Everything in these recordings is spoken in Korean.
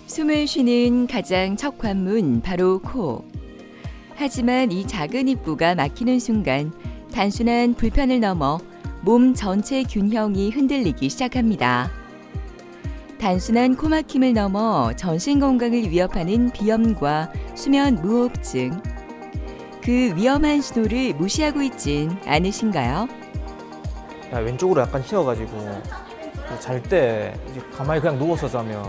숨을 쉬는 가장 첫 관문 바로 코. 하지만 이 작은 입구가 막히는 순간 단순한 불편을 넘어 몸 전체 균형이 흔들리기 시작합니다. 단순한 코 막힘을 넘어 전신 건강을 위협하는 비염과 수면 무호흡증. 그 위험한 신호를 무시하고 있진 않으신가요? 왼쪽으로 약간 휘어가지고 잘 때 가만히 그냥 누워서 자면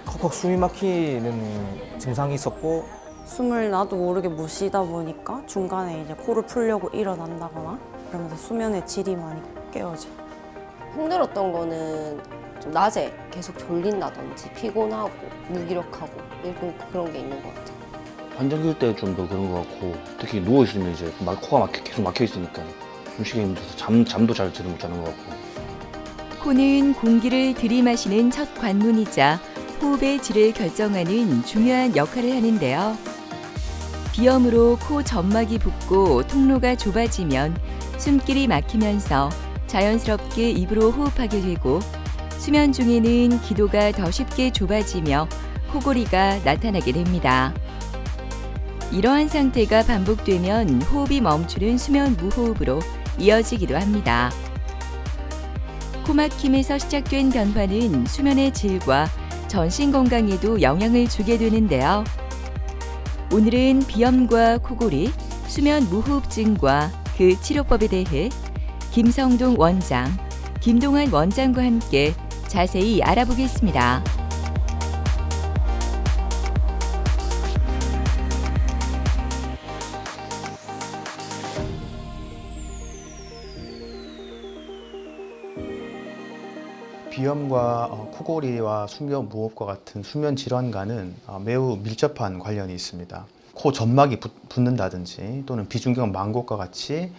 컥컥 숨이 막히는 증상이 있었고, 숨을 나도 모르게 못 쉬다 보니까 중간에 이제 코를 풀려고 일어난다거나 그러면서 수면의 질이 많이 깨어져. 힘들었던 거는 좀 낮에 계속 졸린다든지 피곤하고 무기력하고 그런 게 있는 것 같아요. 환절기 때 좀 더 그런 것 같고, 특히 누워 있으면 이제 코가 계속 막혀 있으니까 숨쉬기 힘들어서 잠도 잘 제대로 못 자는 것 같고. 코는 공기를 들이마시는 첫 관문이자 호흡의 질을 결정하는 중요한 역할을 하는데요. 비염으로 코 점막이 붓고 통로가 좁아지면 숨길이 막히면서 자연스럽게 입으로 호흡하게 되고, 수면 중에는 기도가 더 쉽게 좁아지며 코골이가 나타나게 됩니다. 이러한 상태가 반복되면 호흡이 멈추는 수면 무호흡으로 이어지기도 합니다. 코막힘에서 시작된 변화는 수면의 질과 전신 건강에도 영향을 주게 되는데요. 오늘은 비염과 코골이, 수면 무호흡증과 그 치료법에 대해 김성동 원장, 김동환 원장과 함께 자세히 알아보겠습니다. 비염과 코골이와 수면 무호흡과 같은 수면 질환과는 매우 밀접한 관련이 있습니다. 코 점막이 붓는다든지 또는 비중격 망곡과 같이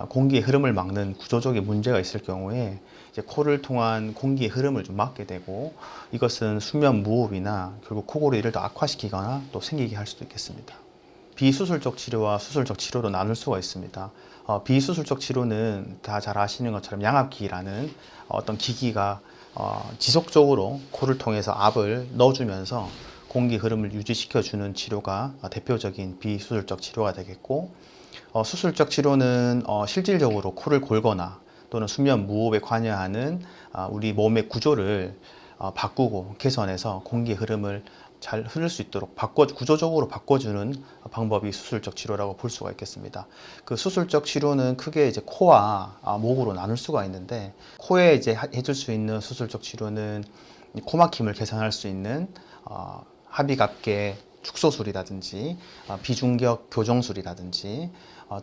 공기의 흐름을 막는 구조적인 문제가 있을 경우에 이제 코를 통한 공기의 흐름을 좀 막게 되고, 이것은 수면 무호흡이나 결국 코골이를 더 악화시키거나 또 생기게 할 수도 있겠습니다. 비수술적 치료와 수술적 치료로 나눌 수가 있습니다. 비수술적 치료는 다 잘 아시는 것처럼 양압기라는 어떤 기기가 지속적으로 코를 통해서 압을 넣어주면서 공기 흐름을 유지시켜주는 치료가 대표적인 비수술적 치료가 되겠고, 수술적 치료는 실질적으로 코를 골거나 또는 수면 무호흡에 관여하는 우리 몸의 구조를 바꾸고 개선해서 공기 흐름을 잘 흐를 수 있도록 구조적으로 바꿔주는 방법이 수술적 치료라고 볼 수가 있겠습니다. 그 수술적 치료는 크게 이제 코와 목으로 나눌 수가 있는데, 코에 이제 해줄 수 있는 수술적 치료는 코막힘을 개선할 수 있는 합의갑계 축소술이라든지 비중격 교정술이라든지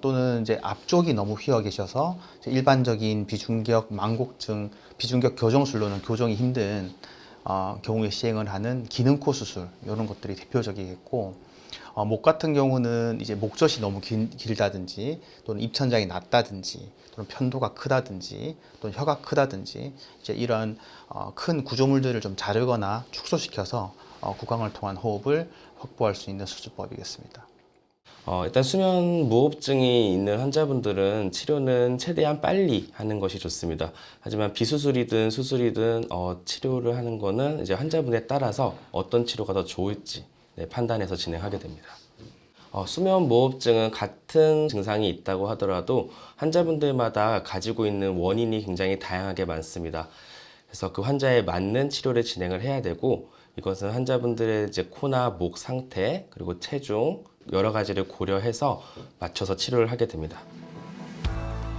또는 이제 앞쪽이 너무 휘어 계셔서 일반적인 비중격 망곡증, 비중격 교정술로는 교정이 힘든 경우에 시행을 하는 기능코 수술, 이런 것들이 대표적이겠고, 목 같은 경우는 이제 목젖이 너무 길다든지 또는 입천장이 낮다든지 또는 편도가 크다든지 또는 혀가 크다든지 이제 이런 큰 구조물들을 좀 자르거나 축소시켜서 구강을 통한 호흡을 확보할 수 있는 수술법이겠습니다. 일단 수면 무호흡증이 있는 환자분들은 치료는 최대한 빨리 하는 것이 좋습니다. 하지만 비수술이든 수술이든 치료를 하는 거는 이제 환자분에 따라서 어떤 치료가 더 좋을지 판단해서 진행하게 됩니다. 수면 무호흡증은 같은 증상이 있다고 하더라도 환자분들마다 가지고 있는 원인이 굉장히 다양하게 많습니다. 그래서 그 환자에 맞는 치료를 진행을 해야 되고, 이것은 환자분들의 이제 코나 목 상태 그리고 체중 여러 가지를 고려해서 맞춰서 치료를 하게 됩니다.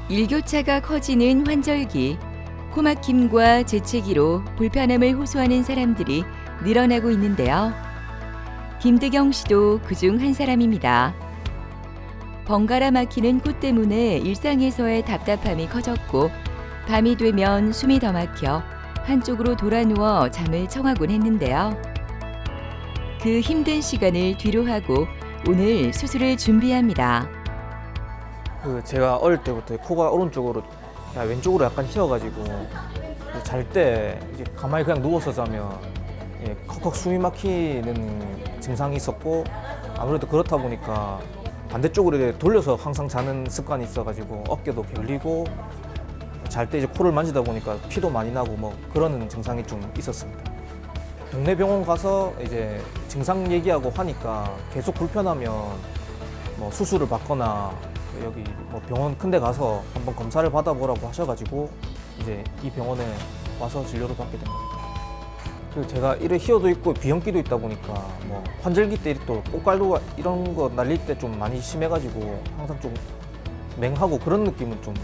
일교차가 커지는 환절기, 코막힘과 재채기로 불편함을 호소하는 사람들이 늘어나고 있는데요. 김득영 씨도 그중 한 사람입니다. 번갈아 막히는 코 때문에 일상에서의 답답함이 커졌고, 밤이 되면 숨이 더 막혀 한쪽으로 돌아 누워 잠을 청하곤 했는데요. 그 힘든 시간을 뒤로하고 오늘 수술을 준비합니다. 제가 어릴 때부터 코가 왼쪽으로 약간 휘어가지고 잘 때 가만히 그냥 누워서 자면 컥컥 숨이 막히는 증상이 있었고, 아무래도 그렇다 보니까 반대쪽으로 이렇게 돌려서 항상 자는 습관이 있어가지고 어깨도 결리고, 잘 때 이제 코를 만지다 보니까 피도 많이 나고 뭐 그런 증상이 좀 있었습니다. 동네 병원 가서 이제 증상 얘기하고 하니까 계속 불편하면 뭐 수술을 받거나 여기 뭐 병원 큰데 가서 한번 검사를 받아보라고 하셔가지고 이제 이 병원에 와서 진료를 받게 된 겁니다. 그리고 제가 이래 희어도 있고 비형기도 있다 보니까 뭐 환절기 때 또 꽃갈루가 이런 거 날릴 때 좀 많이 심해가지고 항상 좀 맹하고 그런 느낌은 좀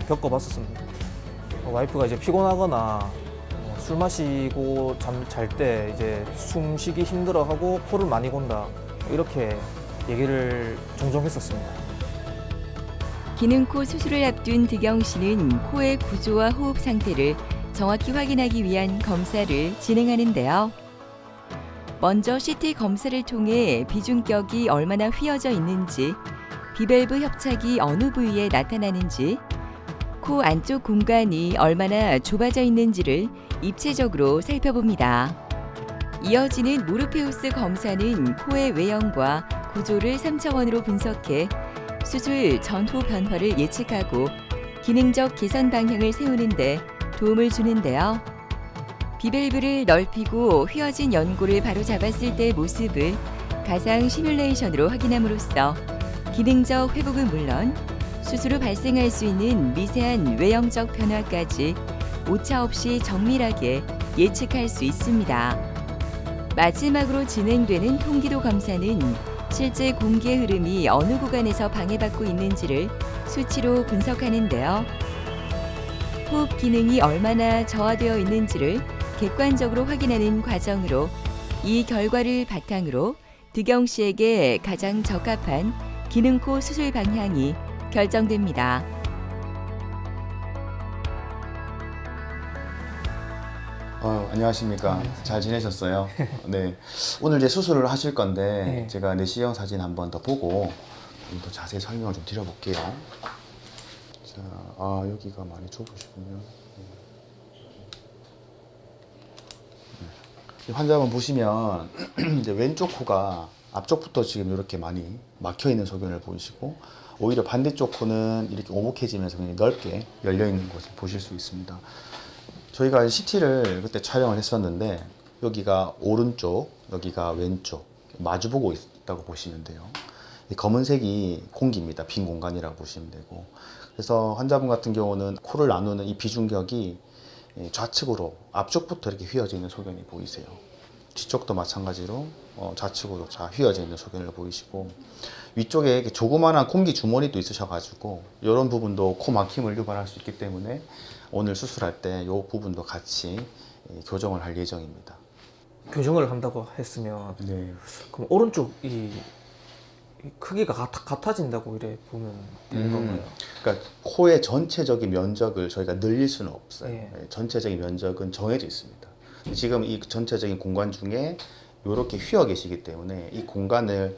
겪어봤었습니다. 와이프가 이제 피곤하거나 술 마시고 잘 때 이제 숨쉬기 힘들어하고 코를 많이 곤다 이렇게 얘기를 종종 했었습니다. 기능코 수술을 앞둔 득영 씨는 코의 구조와 호흡 상태를 정확히 확인하기 위한 검사를 진행하는데요. 먼저 CT 검사를 통해 비중격이 얼마나 휘어져 있는지, 비밸브 협착이 어느 부위에 나타나는지, 코 안쪽 공간이 얼마나 좁아져 있는지를 입체적으로 살펴봅니다. 이어지는 모르페우스 검사는 코의 외형과 구조를 3차원으로 분석해 수술 전후 변화를 예측하고 기능적 개선 방향을 세우는 데 도움을 주는데요. 비밸브를 넓히고 휘어진 연골을 바로 잡았을 때의 모습을 가상 시뮬레이션으로 확인함으로써 기능적 회복은 물론 수술 후 발생할 수 있는 미세한 외형적 변화까지 오차 없이 정밀하게 예측할 수 있습니다. 마지막으로 진행되는 통기도 검사는 실제 공기의 흐름이 어느 구간에서 방해받고 있는지를 수치로 분석하는데요. 호흡 기능이 얼마나 저하되어 있는지를 객관적으로 확인하는 과정으로 이 결과를 바탕으로 득영 씨에게 가장 적합한 기능코 수술 방향이 결정됩니다. 안녕하십니까. 잘 지내셨어요? 네. 오늘 이제 수술을 하실 건데 네. 제가 내시경 사진 한번 더 보고 좀 더 자세히 설명을 좀 드려볼게요. 자, 여기가 많이 좁으시군요. 네. 환자분 보시면 이제 왼쪽 코가 앞쪽부터 지금 이렇게 많이 막혀 있는 소견을 보이시고 오히려 반대쪽 코는 이렇게 오목해지면서 굉장히 넓게 열려 있는 것을 보실 수 있습니다. 저희가 CT를 그때 촬영을 했었는데 여기가 오른쪽, 여기가 왼쪽 마주보고 있다고 보시면 돼요. 이 검은색이 공기입니다. 빈 공간이라고 보시면 되고 그래서 환자분 같은 경우는 코를 나누는 이 비중격이 좌측으로 앞쪽부터 이렇게 휘어져 있는 소견이 보이세요. 뒤쪽도 마찬가지로 좌측으로 휘어져 있는 소견을 보이시고 위쪽에 이렇게 조그마한 공기 주머니도 있으셔가지고 이런 부분도 코 막힘을 유발할 수 있기 때문에 오늘 수술할 때 이 부분도 같이 교정을 할 예정입니다. 교정을 한다고 했으면 네. 그럼 오른쪽 이 크기가 같아진다고 이래 보면 되는 건가요? 그러니까 코의 전체적인 면적을 저희가 늘릴 수는 없어요. 예. 전체적인 면적은 정해져 있습니다. 지금 이 전체적인 공간 중에 이렇게 휘어 계시기 때문에 이 공간을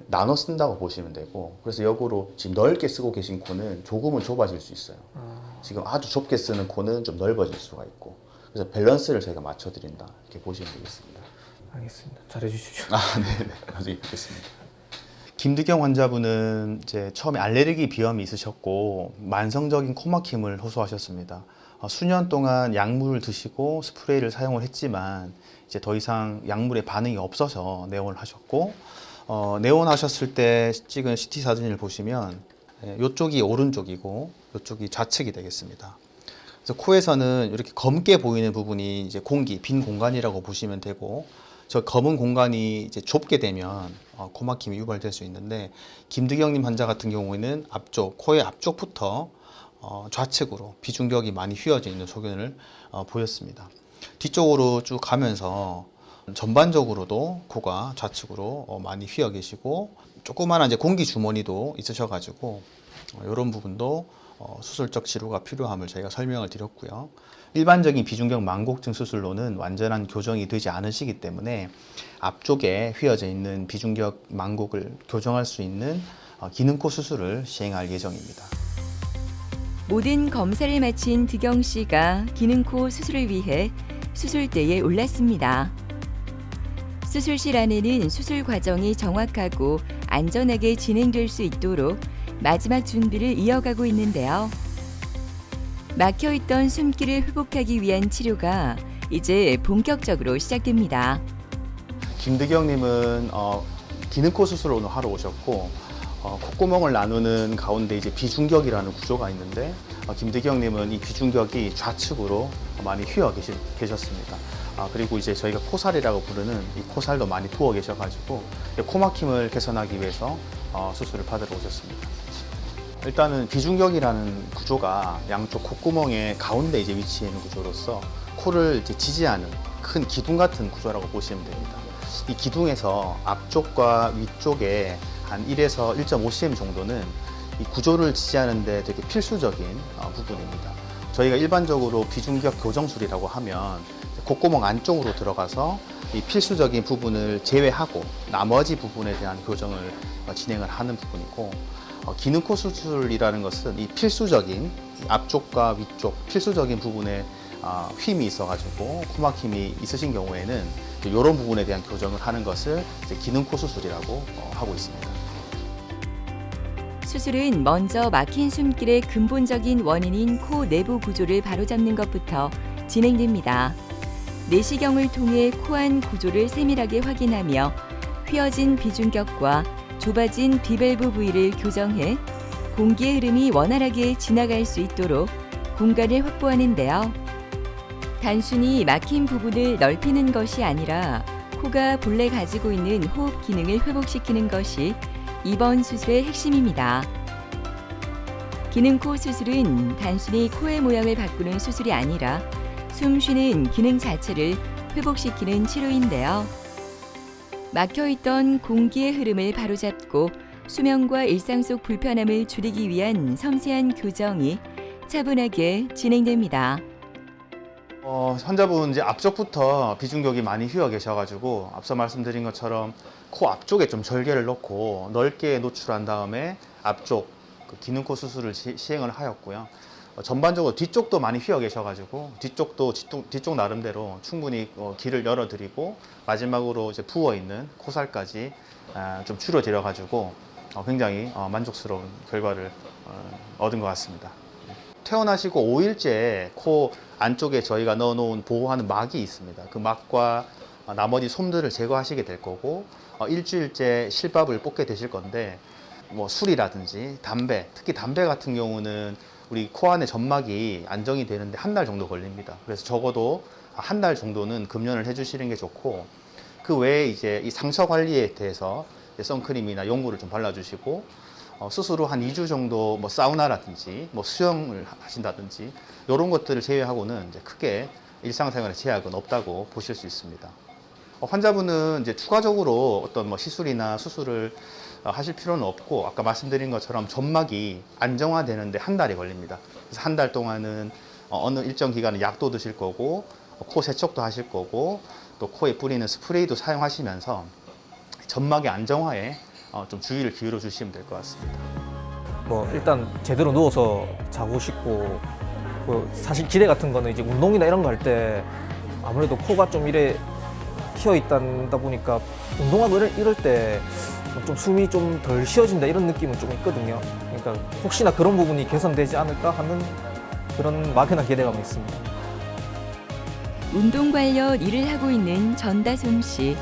나눠 쓴다고 보시면 되고 그래서 역으로 지금 넓게 쓰고 계신 코는 조금은 좁아질 수 있어요. 지금 아주 좁게 쓰는 코는 좀 넓어질 수가 있고 그래서 밸런스를 저희가 맞춰드린다 이렇게 보시면 되겠습니다. 알겠습니다. 잘해 주십시오. 네네. 나중에 뵙겠습니다. 김득영 환자분은 이제 처음에 알레르기 비염이 있으셨고 만성적인 코막힘을 호소하셨습니다. 수년 동안 약물을 드시고 스프레이를 사용을 했지만 이제 더 이상 약물에 반응이 없어서 내원을 하셨고 내원하셨을 때 찍은 CT 사진을 보시면 이쪽이 오른쪽이고 이쪽이 좌측이 되겠습니다. 그래서 코에서는 이렇게 검게 보이는 부분이 이제 공기, 빈 공간이라고 보시면 되고 저 검은 공간이 이제 좁게 되면 코막힘이 유발될 수 있는데 김득영님 환자 같은 경우에는 앞쪽, 코의 앞쪽부터 좌측으로 비중격이 많이 휘어져 있는 소견을 보였습니다. 뒤쪽으로 쭉 가면서 전반적으로도 코가 좌측으로 많이 휘어 계시고 조그마한 이제 공기 주머니도 있으셔가지고 이런 부분도 수술적 치료가 필요함을 저희가 설명을 드렸고요. 일반적인 비중격 망곡증 수술로는 완전한 교정이 되지 않으시기 때문에 앞쪽에 휘어져 있는 비중격 망곡을 교정할 수 있는 기능코 수술을 시행할 예정입니다. 모든 검사를 마친 득영 씨가 기능코 수술을 위해 수술대에 올랐습니다. 수술실 안에는 수술 과정이 정확하고 안전하게 진행될 수 있도록 마지막 준비를 이어가고 있는데요. 막혀있던 숨길을 회복하기 위한 치료가 이제 본격적으로 시작됩니다. 김득영님은 기능코 수술을 오늘 하러 오셨고 콧구멍을 나누는 가운데 이제 비중격이라는 구조가 있는데 김득영님은 이 비중격이 좌측으로 많이 휘어 계셨습니다. 그리고 이제 저희가 코살이라고 부르는 이 코살도 많이 부어 계셔가지고 코막힘을 개선하기 위해서 수술을 받으러 오셨습니다. 일단은 비중격이라는 구조가 양쪽 콧구멍의 가운데 이제 위치해 있는 구조로서 코를 이제 지지하는 큰 기둥 같은 구조라고 보시면 됩니다. 이 기둥에서 앞쪽과 위쪽에 한 1에서 1.5cm 정도는 이 구조를 지지하는데 되게 필수적인 부분입니다. 저희가 일반적으로 비중격 교정술이라고 하면 콧구멍 안쪽으로 들어가서 이 필수적인 부분을 제외하고 나머지 부분에 대한 교정을 진행을 하는 부분이고 기능코 수술이라는 것은 이 필수적인 앞쪽과 위쪽 필수적인 부분에 휨이 있어가지고 코막힘이 있으신 경우에는 이런 부분에 대한 교정을 하는 것을 이제 기능코 수술이라고 하고 있습니다. 수술은 먼저 막힌 숨길의 근본적인 원인인 코 내부 구조를 바로잡는 것부터 진행됩니다. 내시경을 통해 코 안 구조를 세밀하게 확인하며 휘어진 비중격과 좁아진 비밸브 부위를 교정해 공기의 흐름이 원활하게 지나갈 수 있도록 공간을 확보하는데요. 단순히 막힌 부분을 넓히는 것이 아니라 코가 본래 가지고 있는 호흡 기능을 회복시키는 것이 이번 수술의 핵심입니다. 기능코 수술은 단순히 코의 모양을 바꾸는 수술이 아니라 숨 쉬는 기능 자체를 회복시키는 치료인데요. 막혀있던 공기의 흐름을 바로잡고 수면과 일상 속 불편함을 줄이기 위한 섬세한 교정이 차분하게 진행됩니다. 환자분 이제 앞쪽부터 비중격이 많이 휘어 계셔가지고 앞서 말씀드린 것처럼 코 앞쪽에 좀 절개를 넣고 넓게 노출한 다음에 앞쪽 그 기능코 수술을 시행을 하였고요. 전반적으로 뒤쪽도 많이 휘어 계셔가지고 뒤쪽 나름대로 충분히 길을 열어드리고 마지막으로 이제 부어 있는 코살까지 좀 줄여드려가지고 굉장히 만족스러운 결과를 얻은 것 같습니다. 퇴원하시고 5일째 코 안쪽에 저희가 넣어놓은 보호하는 막이 있습니다. 그 막과 나머지 솜들을 제거하시게 될 거고 일주일째 실밥을 뽑게 되실 건데 뭐 술이라든지 담배, 특히 담배 같은 경우는 우리 코 안에 점막이 안정이 되는데 한 달 정도 걸립니다. 그래서 적어도 한 달 정도는 금연을 해주시는 게 좋고 그 외에 이제 이 상처 관리에 대해서 선크림이나 용구를 좀 발라주시고 수술 후 한 2주 정도 뭐 사우나라든지 뭐 수영을 하신다든지 이런 것들을 제외하고는 이제 크게 일상생활에 제약은 없다고 보실 수 있습니다. 환자분은 이제 추가적으로 어떤 뭐 시술이나 수술을 하실 필요는 없고 아까 말씀드린 것처럼 점막이 안정화되는데 한 달이 걸립니다. 그래서 한 달 동안은 어느 일정 기간은 약도 드실 거고 코 세척도 하실 거고 또 코에 뿌리는 스프레이도 사용하시면서 점막의 안정화에 좀 주의를 기울여 주시면 될 것 같습니다. 뭐 일단 제대로 누워서 자고 싶고 사실 기대 같은 거는 이제 운동이나 이런 거 할 때 아무래도 코가 좀 이래 휘어 있다 보니까 운동하고 이럴 때 좀 숨이 좀 덜 쉬어진다 이런 느낌은 좀 있거든요. 그러니까 혹시나 그런 부분이 개선되지 않을까 하는 그런 막연한 기대감이 있습니다. 운동 관련 일을 하고 있는 전다솜 씨.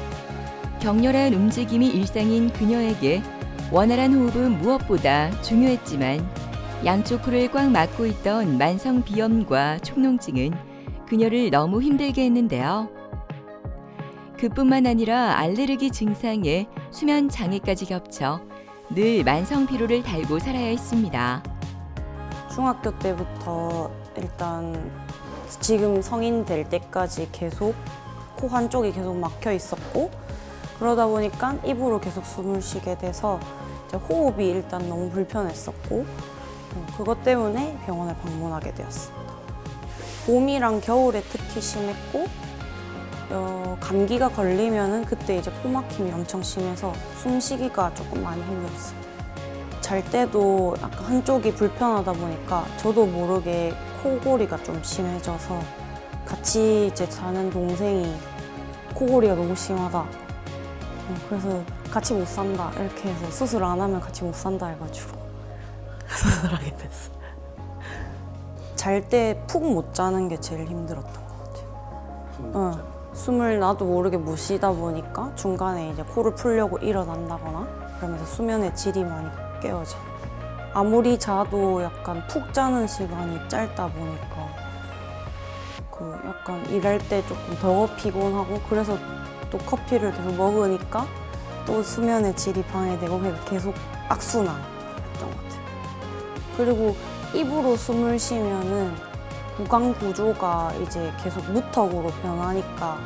격렬한 움직임이 일상인 그녀에게 원활한 호흡은 무엇보다 중요했지만 양쪽 코를 꽉 막고 있던 만성 비염과 촉농증은 그녀를 너무 힘들게 했는데요. 그뿐만 아니라 알레르기 증상에 수면 장애까지 겹쳐 늘 만성 피로를 달고 살아야 했습니다. 중학교 때부터 일단 지금 성인 될 때까지 계속 코 한쪽이 계속 막혀 있었고 그러다 보니까 입으로 계속 숨을 쉬게 돼서 이제 호흡이 일단 너무 불편했었고 그것 때문에 병원을 방문하게 되었습니다. 봄이랑 겨울에 특히 심했고 감기가 걸리면은 그때 이제 코막힘이 엄청 심해서 숨쉬기가 조금 많이 힘들었어요. 잘 때도 약간 한쪽이 불편하다 보니까 저도 모르게 코골이가 좀 심해져서 같이 이제 자는 동생이 코골이가 너무 심하다. 그래서 같이 못 산다 이렇게 해서 수술 안 하면 같이 못 산다 해가지고 수술하게 됐어요. 잘 때 푹 못 자는 게 제일 힘들었던 것 같아요. 숨을 나도 모르게 못 쉬다 보니까 중간에 이제 코를 풀려고 일어난다거나 그러면서 수면의 질이 많이 깨어져. 아무리 자도 약간 푹 자는 시간이 짧다 보니까 그 약간 일할 때 조금 더 피곤하고 그래서 또 커피를 계속 먹으니까 또 수면의 질이 방해되고 계속 악순환했던 것 같아요. 그리고 입으로 숨을 쉬면은 구강 구조가 이제 계속 무턱으로 변하니까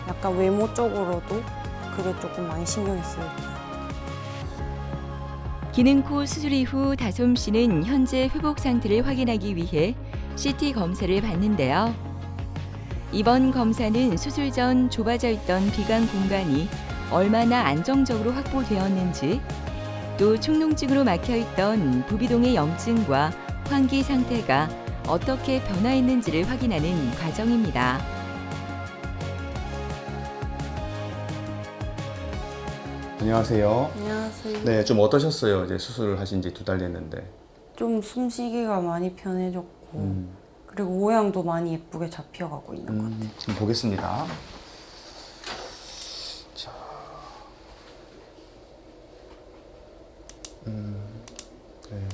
약간 외모 쪽으로도 그게 조금 많이 신경이 쓰여요. 기능코 수술 이후 다솜 씨는 현재 회복 상태를 확인하기 위해 CT 검사를 받는데요. 이번 검사는 수술 전 좁아져 있던 비강 공간이 얼마나 안정적으로 확보되었는지, 또 축농증으로 막혀있던 부비동의 염증과 환기 상태가 어떻게 변화했는지를 확인하는 과정입니다. 안녕하세요. 안녕하세요. 네, 좀 어떠셨어요? 이제 수술을 하신 지 2달 됐는데. 좀 숨쉬기가 많이 편해졌고 그리고 모양도 많이 예쁘게 잡혀가고 있는 것 같아요. 좀 보겠습니다. 자, 네.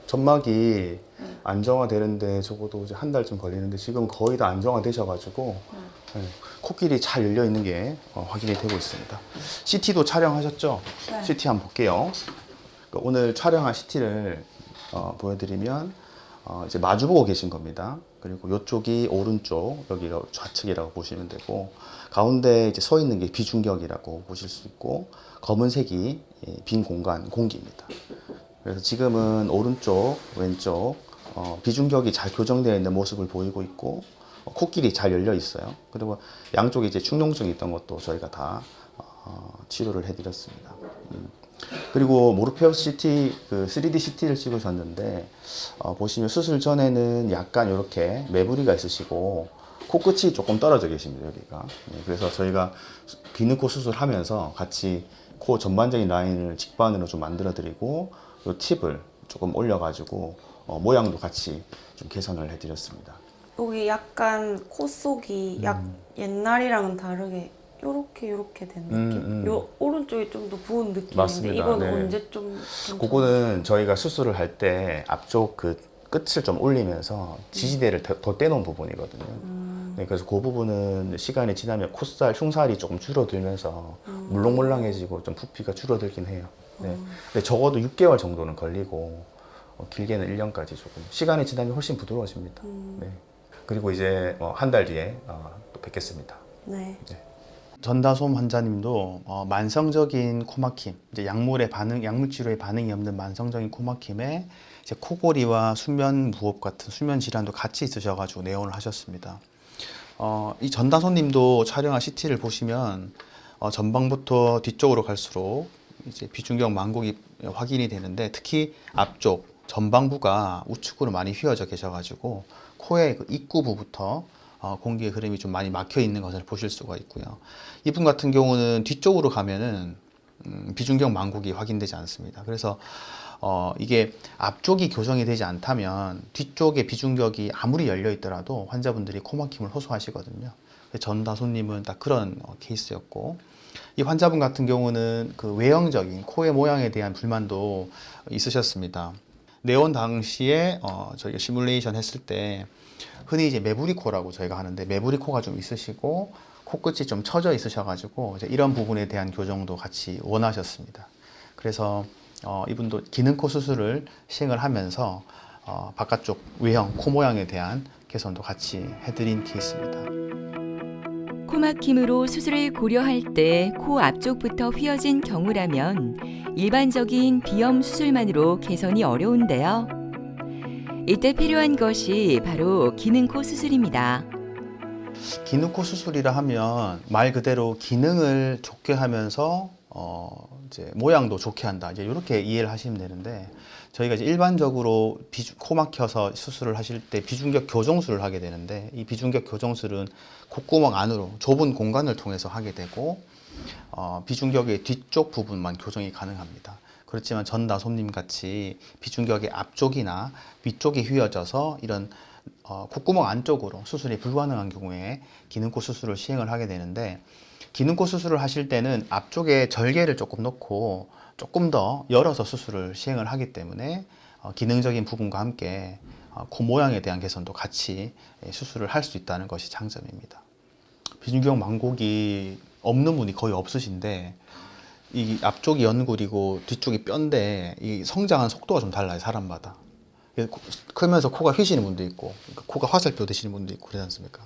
점막이 안정화되는데 적어도 이제 한 달쯤 걸리는데 지금 거의 다 안정화되셔가지고 네. 코끼리 잘 열려 있는 게 확인이 되고 있습니다. CT도 촬영하셨죠? 네. CT 한번 볼게요. 그러니까 오늘 촬영한 CT를 보여드리면 이제 마주보고 계신 겁니다. 그리고 이쪽이 오른쪽, 여기가 좌측이라고 보시면 되고, 가운데 이제 서 있는 게 비중격이라고 보실 수 있고, 검은색이 빈 공간, 공기입니다. 그래서 지금은 오른쪽, 왼쪽 비중격이 잘 교정되어 있는 모습을 보이고 있고, 코끼리 잘 열려 있어요. 그리고 양쪽에 이제 축농증이 있던 것도 저희가 다 치료를 해드렸습니다. 그리고 모르페우스 CT, 그 3D CT를 찍으셨는데 보시면 수술 전에는 약간 이렇게 매부리가 있으시고 코끝이 조금 떨어져 계십니다, 여기가. 그래서 저희가 비누코 수술하면서 같이 코 전반적인 라인을 직반으로 좀 만들어 드리고 이 팁을 조금 올려가지고 모양도 같이 좀 개선을 해드렸습니다. 여기 약간 코 속이 옛날이랑은 다르게 요렇게 된 느낌? 요 오른쪽이 좀 더 부은 느낌인데 맞습니다. 이건 네. 언제 좀 그거는 저희가 수술을 할 때 앞쪽 그 끝을 좀 올리면서 지지대를 더 떼놓은 부분이거든요. 네, 그래서 그 부분은 시간이 지나면 콧살, 흉살이 조금 줄어들면서 물렁물렁해지고 좀 부피가 줄어들긴 해요. 네. 근데 적어도 6개월 정도는 걸리고 길게는 1년까지 조금 시간이 지나면 훨씬 부드러워집니다. 네. 그리고 이제 한 달 뒤에 또 뵙겠습니다. 네. 전다솜 환자님도 만성적인 코막힘, 이제 약물 치료에 반응이 없는 만성적인 코막힘에 이제 코골이와 수면 무호흡 같은 수면 질환도 같이 있으셔가지고 내원을 하셨습니다. 이 전다솜님도 촬영한 CT를 보시면 전방부터 뒤쪽으로 갈수록 이제 비중격 만곡이 확인이 되는데 특히 앞쪽 전방부가 우측으로 많이 휘어져 계셔가지고 코의 그 입구부부터 공기의 흐름이 좀 많이 막혀 있는 것을 보실 수가 있고요. 이분 같은 경우는 뒤쪽으로 가면은 비중격 만곡이 확인되지 않습니다. 그래서 이게 앞쪽이 교정이 되지 않다면 뒤쪽에 비중격이 아무리 열려 있더라도 환자분들이 코막힘을 호소하시거든요. 전다솜님은 딱 그런 케이스였고, 이 환자분 같은 경우는 그 외형적인 코의 모양에 대한 불만도 있으셨습니다. 내원 당시에 저희가 시뮬레이션 했을 때 흔히 이제 매부리 코라고 저희가 하는데 매부리 코가 좀 있으시고 코끝이 좀 처져 있으셔가지고 이제 이런 부분에 대한 교정도 같이 원하셨습니다. 그래서 이분도 기능코 수술을 시행을 하면서 바깥쪽 외형 코 모양에 대한 개선도 같이 해드린 케이스입니다. 코막힘으로 수술을 고려할 때 코 앞쪽부터 휘어진 경우라면 일반적인 비염 수술만으로 개선이 어려운데요. 이때 필요한 것이 바로 기능코 수술입니다. 기능코 수술이라 하면 말 그대로 기능을 좋게 하면서 이제 모양도 좋게 한다. 이제 이렇게 이해를 하시면 되는데, 저희가 이제 일반적으로 코 막혀서 수술을 하실 때 비중격 교정술을 하게 되는데, 이 비중격 교정술은 콧구멍 안으로 좁은 공간을 통해서 하게 되고 비중격의 뒤쪽 부분만 교정이 가능합니다. 그렇지만 전다솜님 같이 비중격의 앞쪽이나 위쪽이 휘어져서 이런 콧구멍 안쪽으로 수술이 불가능한 경우에 기능코 수술을 시행을 하게 되는데, 기능코 수술을 하실 때는 앞쪽에 절개를 조금 넣고 조금 더 열어서 수술을 시행을 하기 때문에 기능적인 부분과 함께 코 모양에 대한 개선도 같이 수술을 할 수 있다는 것이 장점입니다. 비중격 망곡이 없는 분이 거의 없으신데, 이 앞쪽이 연골이고 뒤쪽이 뼈인데 이 성장하는 속도가 좀 달라요, 사람마다. 크면서 코가 휘시는 분도 있고, 코가 화살표 되시는 분도 있고 그러지 않습니까?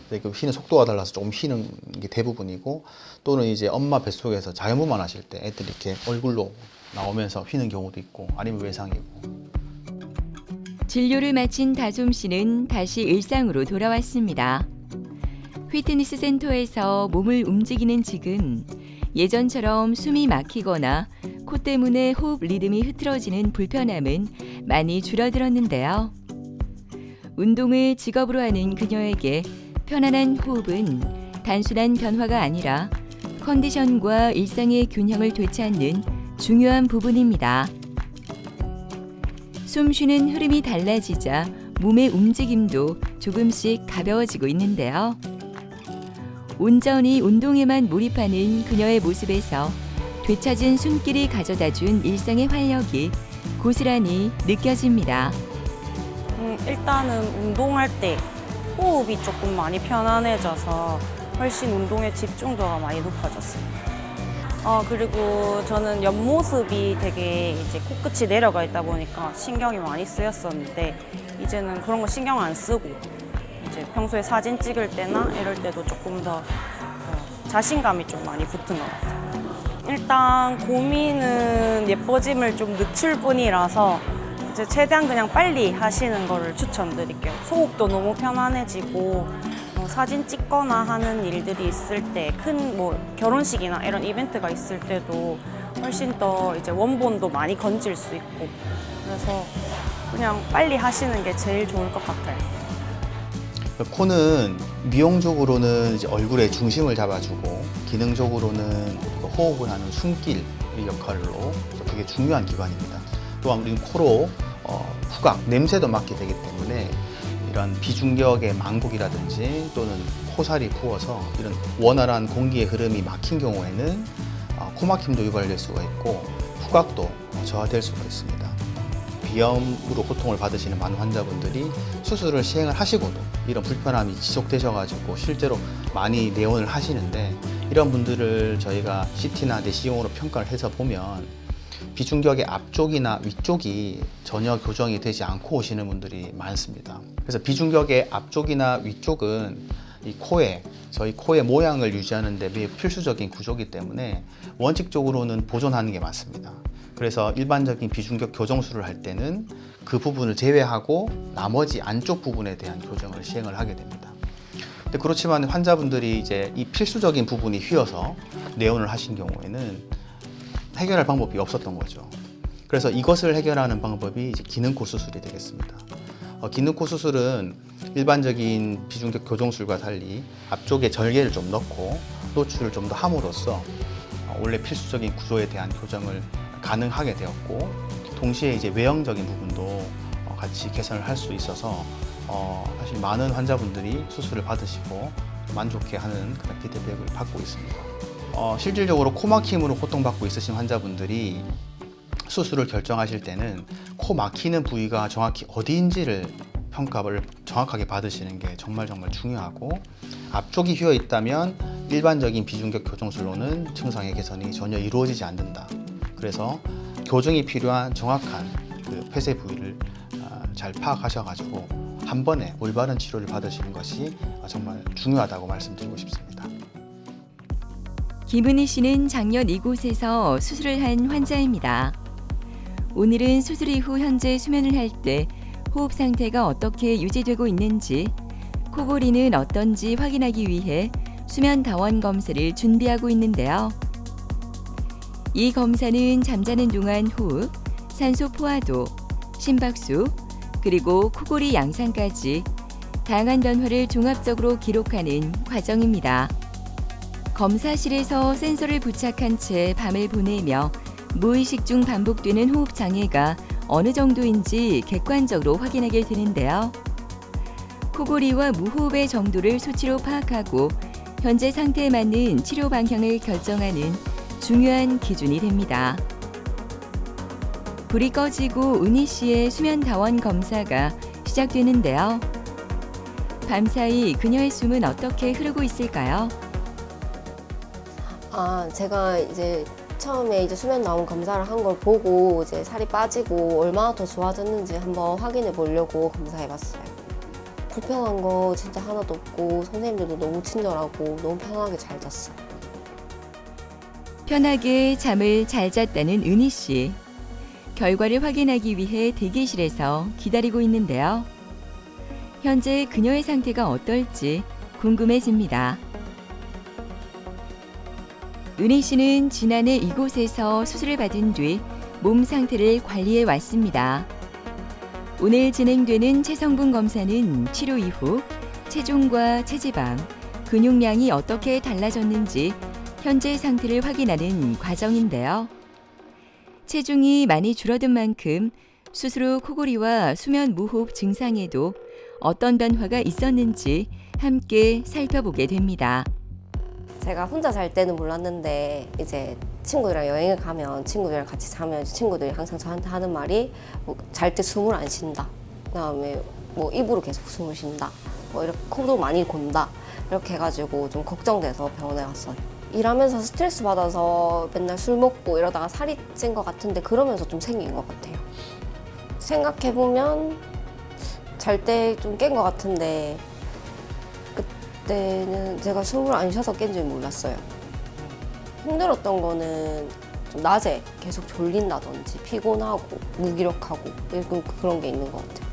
그 휘는 속도가 달라서 조금 휘는 게 대부분이고, 또는 이제 엄마 뱃속에서 자연분만 하실 때 애들이 이렇게 얼굴로 나오면서 휘는 경우도 있고, 아니면 외상이고. 진료를 마친 다솜 씨는 다시 일상으로 돌아왔습니다. 피트니스 센터에서 몸을 움직이는 지금 예전처럼 숨이 막히거나 코 때문에 호흡 리듬이 흐트러지는 불편함은 많이 줄어들었는데요. 운동을 직업으로 하는 그녀에게 편안한 호흡은 단순한 변화가 아니라 컨디션과 일상의 균형을 되찾는 중요한 부분입니다. 숨 쉬는 흐름이 달라지자 몸의 움직임도 조금씩 가벼워지고 있는데요. 온전히 운동에만 몰입하는 그녀의 모습에서 되찾은 숨길이 가져다준 일상의 활력이 고스란히 느껴집니다. 일단은 운동할 때 호흡이 조금 많이 편안해져서 훨씬 운동에 집중도가 많이 높아졌습니다. 그리고 저는 옆모습이 되게 이제 코끝이 내려가 있다 보니까 신경이 많이 쓰였었는데, 이제는 그런 거 신경 안 쓰고 이제 평소에 사진 찍을 때나 이럴 때도 조금 더 자신감이 좀 많이 붙은 것 같아요. 일단 고민은 예뻐짐을 좀 늦출 뿐이라서 이제 최대한 그냥 빨리 하시는 거를 추천드릴게요. 소옥도 너무 편안해지고, 사진 찍거나 하는 일들이 있을 때, 큰 뭐 결혼식이나 이런 이벤트가 있을 때도 훨씬 더 이제 원본도 많이 건질 수 있고, 그래서 그냥 빨리 하시는 게 제일 좋을 것 같아요. 코는 미용적으로는 이제 얼굴의 중심을 잡아주고, 기능적으로는 호흡을 하는 숨길 역할로 되게 중요한 기관입니다. 또한 우리는 코로 후각, 냄새도 맡게 되기 때문에 이런 비중격의 망곡이라든지 또는 코살이 부어서 이런 원활한 공기의 흐름이 막힌 경우에는 코막힘도 유발될 수가 있고, 후각도 저하될 수가 있습니다. 비염으로 고통을 받으시는 많은 환자분들이 수술을 시행을 하시고도 이런 불편함이 지속되셔가지고 실제로 많이 내원을 하시는데, 이런 분들을 저희가 CT나 내시경으로 평가를 해서 보면 비중격의 앞쪽이나 위쪽이 전혀 교정이 되지 않고 오시는 분들이 많습니다. 그래서 비중격의 앞쪽이나 위쪽은 이 코에, 저희 코의 모양을 유지하는 데 매우 필수적인 구조이기 때문에 원칙적으로는 보존하는 게 맞습니다. 그래서 일반적인 비중격 교정술을 할 때는 그 부분을 제외하고 나머지 안쪽 부분에 대한 교정을 시행을 하게 됩니다. 근데 그렇지만 환자분들이 이제 이 필수적인 부분이 휘어서 내원을 하신 경우에는 해결할 방법이 없었던 거죠. 그래서 이것을 해결하는 방법이 이제 기능코 수술이 되겠습니다. 기능코 수술은 일반적인 비중격 교정술과 달리 앞쪽에 절개를 좀 넣고 노출을 좀 더 함으로써 원래 필수적인 구조에 대한 교정을 가능하게 되었고, 동시에 이제 외형적인 부분도 같이 개선을 할 수 있어서 사실 많은 환자분들이 수술을 받으시고 만족해 하는 그런 피드백을 받고 있습니다. 실질적으로 코막힘으로 고통받고 있으신 환자분들이 수술을 결정하실 때는 코 막히는 부위가 정확히 어디인지를 평가를 정확하게 받으시는 게 정말 중요하고, 앞쪽이 휘어 있다면 일반적인 비중격 교정술로는 증상의 개선이 전혀 이루어지지 않는다. 그래서 교정이 필요한 정확한 그 폐쇄 부위를 잘 파악하셔가지고 한 번에 올바른 치료를 받으시는 것이 정말 중요하다고 말씀드리고 싶습니다. 김은희 씨는 작년 이곳에서 수술을 한 환자입니다. 오늘은 수술 이후 현재 수면을 할 때 호흡 상태가 어떻게 유지되고 있는지, 코골이는 어떤지 확인하기 위해 수면 다원 검사를 준비하고 있는데요. 이 검사는 잠자는 동안 호흡, 산소 포화도, 심박수, 그리고 코골이 양상까지 다양한 변화를 종합적으로 기록하는 과정입니다. 검사실에서 센서를 부착한 채 밤을 보내며 무의식 중 반복되는 호흡 장애가 어느 정도인지 객관적으로 확인하게 되는데요. 코골이와 무호흡의 정도를 수치로 파악하고 현재 상태에 맞는 치료 방향을 결정하는 중요한 기준이 됩니다. 불이 꺼지고 은희 씨의 수면 다원 검사가 시작되는데요. 밤사이 그녀의 숨은 어떻게 흐르고 있을까요? 제가 이제 처음에 이제 수면 나온 검사를 한 걸 보고 이제 살이 빠지고 얼마나 더 좋아졌는지 한번 확인해 보려고 검사해 봤어요. 불편한 거 진짜 하나도 없고 선생님들도 너무 친절하고 너무 편하게 잘 잤어요. 편하게 잠을 잘 잤다는 은희 씨. 결과를 확인하기 위해 대기실에서 기다리고 있는데요. 현재 그녀의 상태가 어떨지 궁금해집니다. 은희 씨는 지난해 이곳에서 수술을 받은 뒤 몸 상태를 관리해 왔습니다. 오늘 진행되는 체성분 검사는 치료 이후 체중과 체지방, 근육량이 어떻게 달라졌는지 현재 상태를 확인하는 과정인데요. 체중이 많이 줄어든 만큼 수술 후 코골이와 수면 무호흡 증상에도 어떤 변화가 있었는지 함께 살펴보게 됩니다. 제가 혼자 잘 때는 몰랐는데 이제 친구들이랑 여행을 가면 친구들이랑 같이 자면 이제 친구들이 항상 저한테 하는 말이 뭐 잘 때 숨을 안 쉰다. 그다음에 뭐 입으로 계속 숨을 쉰다. 뭐 이렇게 코도 많이 곤다. 이렇게 해가지고 좀 걱정돼서 병원에 갔어요. 일하면서 스트레스 받아서 맨날 술 먹고 이러다가 살이 찐 것 같은데 그러면서 좀 생긴 것 같아요. 생각해보면 잘 때 좀 깬 것 같은데 그때는 제가 숨을 안 쉬어서 깬 줄 몰랐어요. 힘들었던 거는 좀 낮에 계속 졸린다든지 피곤하고 무기력하고 그런 게 있는 것 같아요.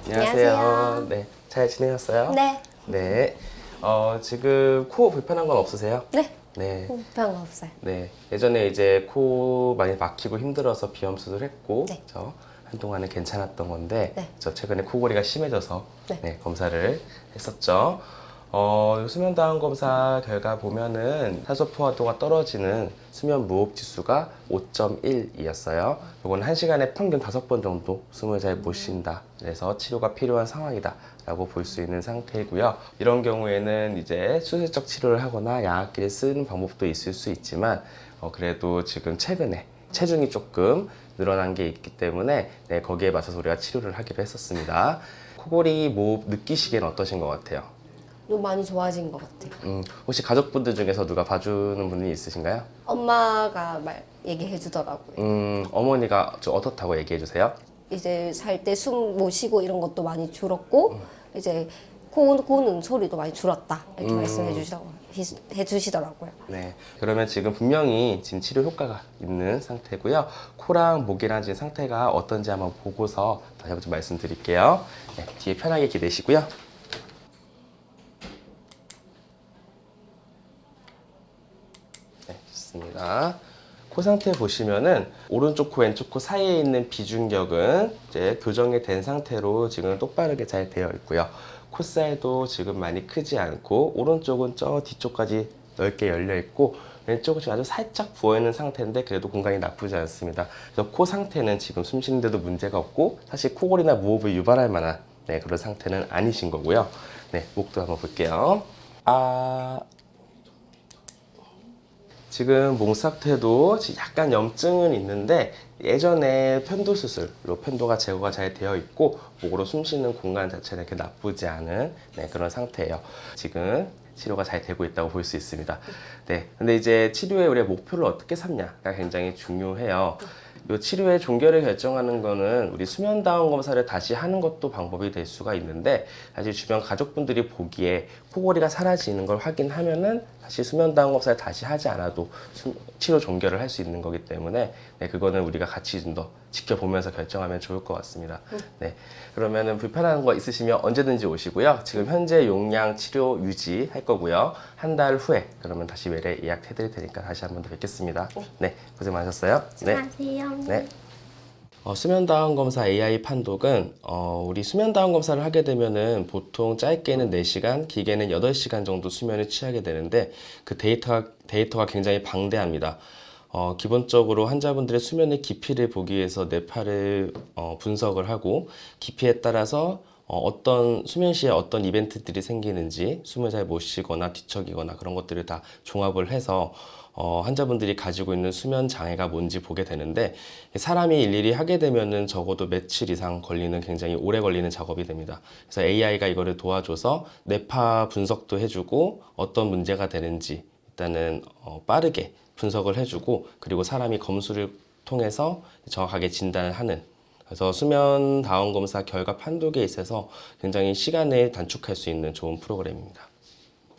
안녕하세요. 네, 잘 지내셨어요? 네. 네. 지금 코 불편한 건 없으세요? 네. 네. 불편한 거 없어요. 네. 예전에 이제 코 많이 막히고 힘들어서 비염 수술했고, 네. 한동안은 괜찮았던 건데, 네. 저 최근에 코골이가 심해져서 네. 검사를 했었죠. 수면 다운 검사 결과 보면은 산소 포화도가 떨어지는 수면 무호흡 지수가 5.1이었어요. 이건 1시간에 평균 5번 정도 숨을 잘 못 쉰다. 그래서 치료가 필요한 상황이다. 라고 볼 수 있는 상태이고요. 이런 경우에는 이제 수술적 치료를 하거나 양압기를 쓰는 방법도 있을 수 있지만, 그래도 지금 최근에 체중이 조금 늘어난 게 있기 때문에 거기에 맞춰서 우리가 치료를 하기로 했었습니다. 코골이 모흡 느끼시기엔 어떠신 것 같아요? 너무 많이 좋아진 것 같아요. 혹시 가족분들 중에서 누가 봐주는 분이 있으신가요? 엄마가 얘기해 주더라고요. 어머니가 좀 어떻다고 얘기해 주세요? 이제 살 때 숨 못 쉬고 이런 것도 많이 줄었고 이제 코 고는 소리도 많이 줄었다 이렇게 말씀해 주시더라고요. 네, 그러면 지금 분명히 지금 치료 효과가 있는 상태고요. 코랑 목이랑 지금 상태가 어떤지 한번 보고서 다시 한번 좀 말씀드릴게요. 네, 뒤에 편하게 기대시고요. 네, 좋습니다. 코 상태 보시면은 오른쪽 코, 왼쪽 코 사이에 있는 비중격은 이제 교정이 된 상태로 지금 똑바르게 잘 되어 있고요. 콧살도 지금 많이 크지 않고 오른쪽은 저 뒤쪽까지 넓게 열려 있고 왼쪽은 지금 아주 살짝 부어 있는 상태인데 그래도 공간이 나쁘지 않습니다. 그래서 코 상태는 지금 숨 쉬는데도 문제가 없고 사실 코골이나 무호흡을 유발할 만한 그런 상태는 아니신 거고요. 네, 목도 한번 볼게요. 지금 목 상태도 약간 염증은 있는데 예전에 편도 수술로 편도가 제거가 잘 되어 있고 목으로 숨 쉬는 공간 자체는 이렇게 나쁘지 않은 그런 상태예요. 지금 치료가 잘 되고 있다고 볼 수 있습니다. 네, 근데 이제 치료에 우리가 목표를 어떻게 삼냐가 굉장히 중요해요. 이 치료의 종결을 결정하는 거는 우리 수면 다운 검사를 다시 하는 것도 방법이 될 수가 있는데 사실 주변 가족분들이 보기에 코골이가 사라지는 걸 확인하면은 사실 수면 다운 검사를 다시 하지 않아도 치료 종결을 할 수 있는 거기 때문에 그거는 우리가 같이 좀 더 지켜보면서 결정하면 좋을 것 같습니다. 네, 그러면은 불편한 거 있으시면 언제든지 오시고요. 지금 현재 용량 치료 유지할 거고요. 한 달 후에 그러면 다시 외래 예약 해드릴 테니까 다시 한 번 더 뵙겠습니다. 네, 고생 많으셨어요. 수고하세요. 네. 수면 다운 검사 AI 판독은 우리 수면 다운 검사를 하게 되면은 보통 짧게는 4시간, 길게는 8시간 정도 수면을 취하게 되는데 그 데이터가 굉장히 방대합니다. 기본적으로 환자분들의 수면의 깊이를 보기 위해서 뇌파를 분석을 하고 깊이에 따라서 어떤 수면 시에 어떤 이벤트들이 생기는지 숨을 잘 못 쉬거나 뒤척이거나 그런 것들을 다 종합을 해서 환자분들이 가지고 있는 수면 장애가 뭔지 보게 되는데 사람이 일일이 하게 되면은 적어도 며칠 이상 걸리는 굉장히 오래 걸리는 작업이 됩니다. 그래서 AI가 이거를 도와줘서 뇌파 분석도 해주고 어떤 문제가 되는지 일단은 빠르게 분석을 해주고 그리고 사람이 검수를 통해서 정확하게 진단을 하는 그래서 수면 다운 검사 결과 판독에 있어서 굉장히 시간을 단축할 수 있는 좋은 프로그램입니다.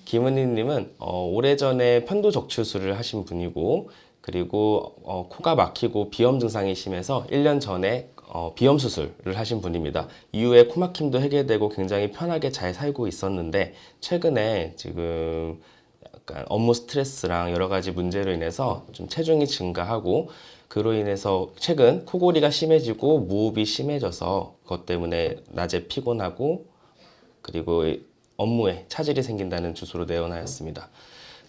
김은희님은 오래전에 편도 적출술을 하신 분이고 그리고 코가 막히고 비염 증상이 심해서 1년 전에 비염 수술을 하신 분입니다. 이후에 코막힘도 해결되고 굉장히 편하게 잘 살고 있었는데 최근에 지금 약간 업무 스트레스랑 여러 가지 문제로 인해서 좀 체중이 증가하고 그로 인해서 최근 코골이가 심해지고 무호흡이 심해져서 그것 때문에 낮에 피곤하고 그리고 업무에 차질이 생긴다는 주소로 내원하였습니다.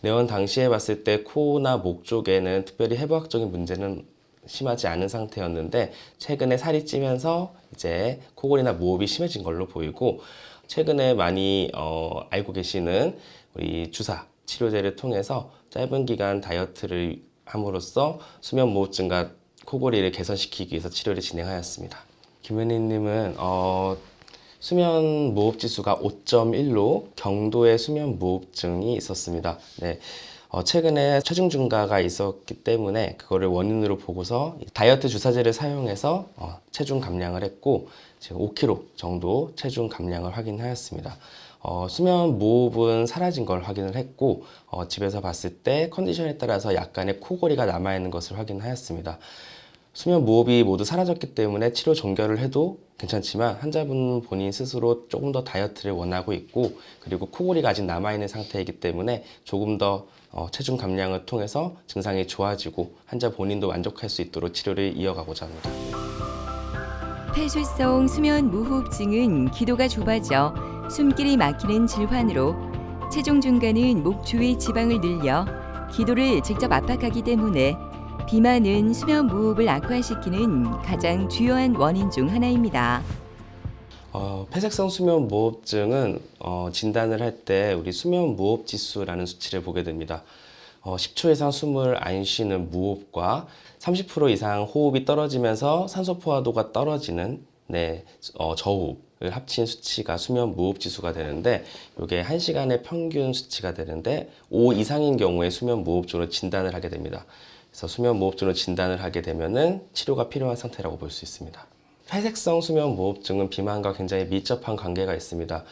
내원 당시에 봤을 때 코나 목 쪽에는 특별히 해부학적인 문제는 심하지 않은 상태였는데 최근에 살이 찌면서 이제 코골이나 무호흡이 심해진 걸로 보이고 최근에 많이 알고 계시는 우리 주사 치료제를 통해서 짧은 기간 다이어트를 함으로써 수면 무호흡증과 코골이를 개선시키기 위해서 치료를 진행하였습니다. 김은희님은 수면 무호흡 지수가 5.1로 경도의 수면 무호흡증이 있었습니다. 네. 최근에 체중 증가가 있었기 때문에 그거를 원인으로 보고서 다이어트 주사제를 사용해서 체중 감량을 했고 지금 5kg 정도 체중 감량을 확인하였습니다. 수면 무호흡은 사라진 걸 확인을 했고 집에서 봤을 때 컨디션에 따라서 약간의 코골이가 남아있는 것을 확인하였습니다. 수면 무호흡이 모두 사라졌기 때문에 치료 종결을 해도 괜찮지만 환자분 본인 스스로 조금 더 다이어트를 원하고 있고 그리고 코골이가 아직 남아있는 상태이기 때문에 조금 더 체중 감량을 통해서 증상이 좋아지고 환자 본인도 만족할 수 있도록 치료를 이어가고자 합니다. 폐쇄성 수면 무호흡증은 기도가 좁아져 숨길이 막히는 질환으로 체중 증가는 목 주위 지방을 늘려 기도를 직접 압박하기 때문에 비만은 수면 무호흡을 악화시키는 가장 주요한 원인 중 하나입니다. 폐쇄성 수면 무호흡증은 진단을 할 때 우리 수면 무호흡 지수라는 수치를 보게 됩니다. 10초 이상 숨을 안 쉬는 무호흡과 30% 이상 호흡이 떨어지면서 산소 포화도가 떨어지는 저호흡을 합친 수치가 수면 무호흡 지수가 되는데 이게 1시간의 평균 수치가 되는데 5 이상인 경우에 수면 무호흡증으로 진단을 하게 됩니다. 그래서 수면 무호흡증으로 진단을 하게 되면은 치료가 필요한 상태라고 볼 수 있습니다. 폐쇄성 수면 무호흡증은 비만과 굉장히 밀접한 관계가 있습니다.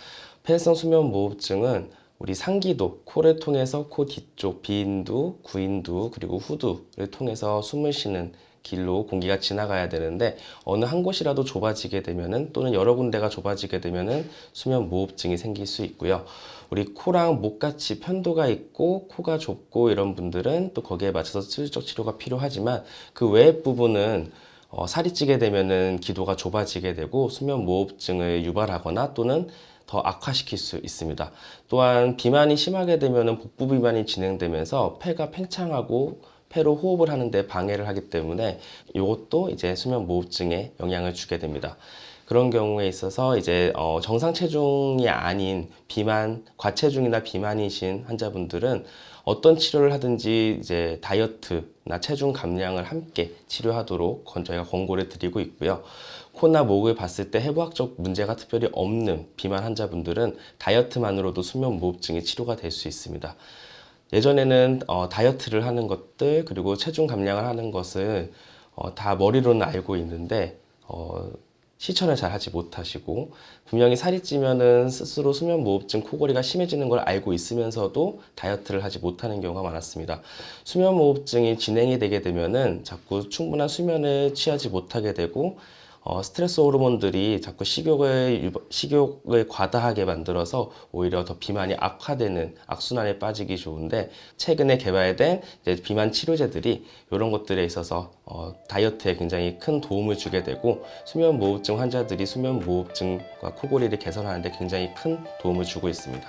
폐쇄성 수면 무호흡증은 우리 상기도, 코를 통해서 코 뒤쪽 비인두, 구인두, 그리고 후두를 통해서 숨을 쉬는 길로 공기가 지나가야 되는데 어느 한 곳이라도 좁아지게 되면은 또는 여러 군데가 좁아지게 되면은 수면 무호흡증이 생길 수 있고요. 우리 코랑 목같이 편도가 있고 코가 좁고 이런 분들은 또 거기에 맞춰서 수술적 치료가 필요하지만 그 외의 부분은 살이 찌게 되면은 기도가 좁아지게 되고 수면 무호흡증을 유발하거나 또는 더 악화시킬 수 있습니다. 또한 비만이 심하게 되면은 복부 비만이 진행되면서 폐가 팽창하고 폐로 호흡을 하는데 방해를 하기 때문에 이것도 이제 수면 무호흡증에 영향을 주게 됩니다. 그런 경우에 있어서 이제 정상 체중이 아닌 비만, 과체중이나 비만이신 환자분들은 어떤 치료를 하든지 이제 다이어트나 체중 감량을 함께 치료하도록 저희가 권고를 드리고 있고요. 코나 목을 봤을 때 해부학적 문제가 특별히 없는 비만 환자분들은 다이어트만으로도 수면 무호흡증이 치료가 될 수 있습니다. 예전에는 다이어트를 하는 것들 그리고 체중 감량을 하는 것을 다 머리로는 알고 있는데 실천을 잘 하지 못하시고 분명히 살이 찌면은 스스로 수면 무호흡증 코골이가 심해지는 걸 알고 있으면서도 다이어트를 하지 못하는 경우가 많았습니다. 수면 무호흡증이 진행이 되게 되면은 자꾸 충분한 수면을 취하지 못하게 되고 스트레스 호르몬들이 자꾸 식욕을 과다하게 만들어서 오히려 더 비만이 악화되는 악순환에 빠지기 좋은데 최근에 개발된 이제 비만 치료제들이 이런 것들에 있어서 다이어트에 굉장히 큰 도움을 주게 되고 수면 무호흡증 환자들이 수면 무호흡증과 코골이를 개선하는 데 굉장히 큰 도움을 주고 있습니다.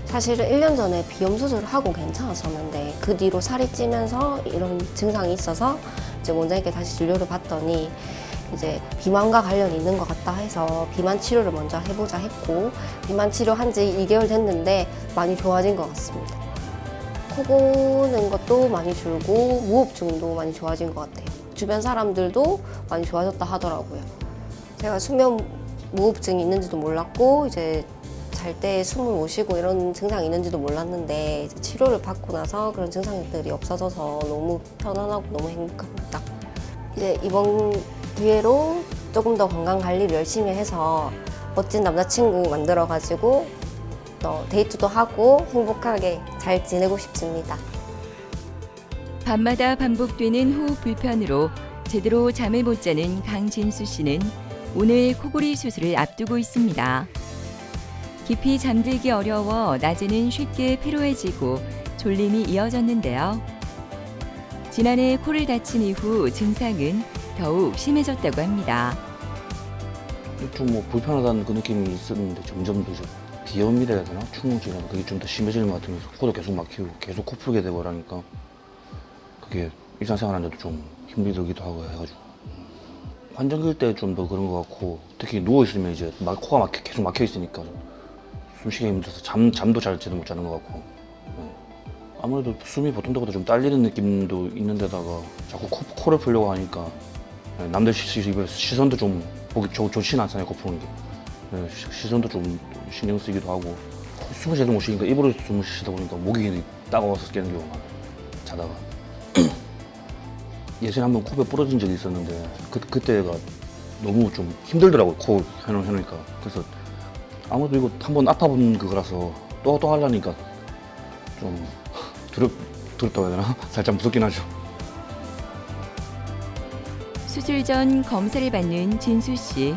사실은 1년 전에 비염 수술을 하고 괜찮았었는데 그 뒤로 살이 찌면서 이런 증상이 있어서 이제 원장님께 다시 진료를 받더니 이제 비만과 관련이 있는 것 같다 해서 비만 치료를 먼저 해보자 했고 비만 치료한 지 2개월 됐는데 많이 좋아진 것 같습니다. 코 고는 것도 많이 줄고 무호흡증도 많이 좋아진 것 같아요. 주변 사람들도 많이 좋아졌다 하더라고요. 제가 수면 무호흡증이 있는지도 몰랐고 이제 잘 때 숨을 못 쉬고 이런 증상이 있는지도 몰랐는데 이제 치료를 받고 나서 그런 증상들이 없어져서 너무 편안하고 너무 행복합니다. 이제 이번 기회로 조금 더 건강 관리를 열심히 해서 멋진 남자친구 만들어가지고 또 데이트도 하고 행복하게 잘 지내고 싶습니다. 밤마다 반복되는 호흡 불편으로 제대로 잠을 못 자는 강진수 씨는 오늘 코골이 수술을 앞두고 있습니다. 깊이 잠들기 어려워 낮에는 쉽게 피로해지고 졸림이 이어졌는데요. 지난해 코를 다친 이후 증상은 더욱 심해졌다고 합니다. 좀 뭐 불편하다는 그 느낌이 있었는데 점점 더 이제 비염이라 해야 되나? 충농증이나 그게 좀 더 심해지는 것 같으면서 코도 계속 막히고 계속 코 풀게 되고 그러니까 그게 일상생활하는데도 좀 힘이 들기도 하고 해가지고 환절기 때 좀 더 그런 것 같고 특히 누워있으면 이제 코가 계속 막혀 있으니까 숨쉬기 힘들어서 잠도 잘 제대로 못 자는 것 같고 아무래도 숨이 보통 때보다 좀 딸리는 느낌도 있는데다가 자꾸 코를 풀려고 하니까 남들 시선도 좀 보기 좋지는 않잖아요, 코 푸는 게. 시선도 좀 신경 쓰기도 하고 숨을 제대로 못 쉬니까 입으로 숨을 쉬다 보니까 목이 따가워서 깨는 경우가 많아요, 자다가. 예전에 한번 코뼈 부러진 적이 있었는데 그때가 너무 좀 힘들더라고요, 코 해놓으니까. 그래서 아무래도 이거 한번 아파본 그거라서 또 하려니까 좀 두렵다고 해야 되나? 살짝 무섭긴 하죠. 수술 전 검사를 받는 진수 씨.